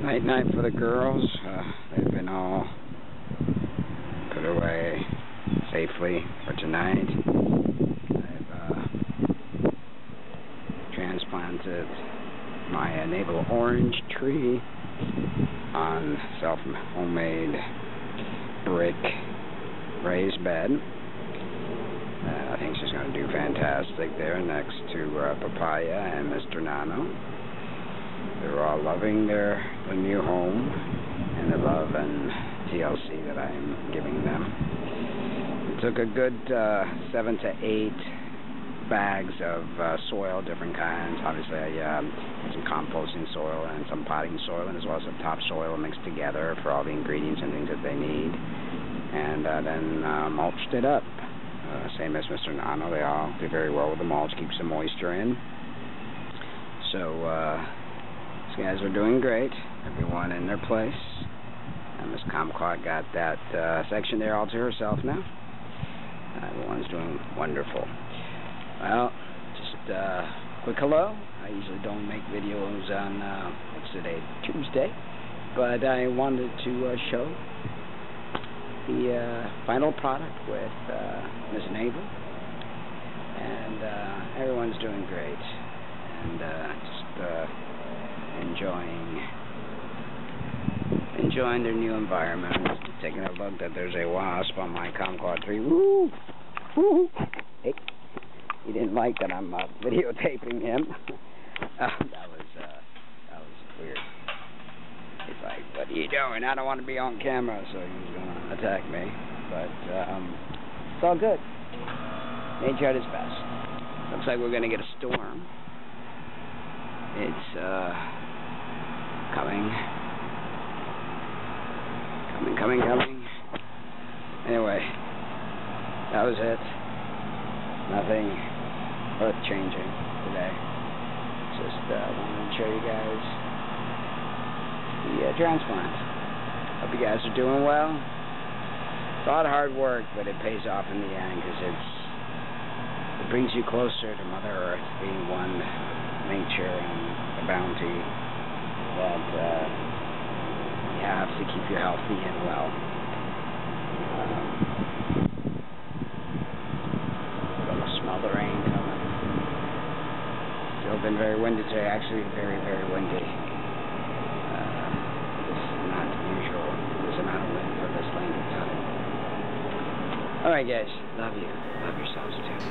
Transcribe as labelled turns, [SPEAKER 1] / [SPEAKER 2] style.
[SPEAKER 1] Night for the girls. They've been all put away safely for tonight. I've transplanted my navel orange tree on homemade brick raised bed. I think she's going to do fantastic there next to Papaya and Mr. Nano. They're all loving their new home and the love and TLC that I'm giving them. It took a good 7 to 8 bags of soil, different kinds. Obviously, I some composting soil and some potting soil, and as well as some topsoil mixed together for all the ingredients and things that they need. And then mulched it up. Same as Mr. Nano, they all do very well with the mulch, keeps the moisture in. So, these guys are doing great. Everyone in their place. And Miss Kumquat got that section there all to herself now. Everyone's doing wonderful. Well, just quick hello. I usually don't make videos on, what's today, Tuesday. But I wanted to show the final product with Miss Navel. And everyone's doing great. And just enjoying their new environment. Taking a look that there's a wasp on my kumquat tree. Woo! Woo! Hey, he didn't like that I'm videotaping him. That was weird. He's like, "What are you doing? I don't want to be on camera," so he was gonna attack me. But it's all good. Nature at its best. Looks like we're gonna get a storm. It's coming. Anyway, that was it. Nothing earth-changing today. Just wanted to show you guys the transplant. Hope you guys are doing well. It's a lot of hard work, but it pays off in the end because it brings you closer to Mother Earth, being one nature and the bounty that you have to keep you healthy and well. You'll smell the rain coming. Still been very windy today. Actually, very, very windy. This is not usual. This amount of wind for this length of time. All right, guys. Love you. Love yourselves too.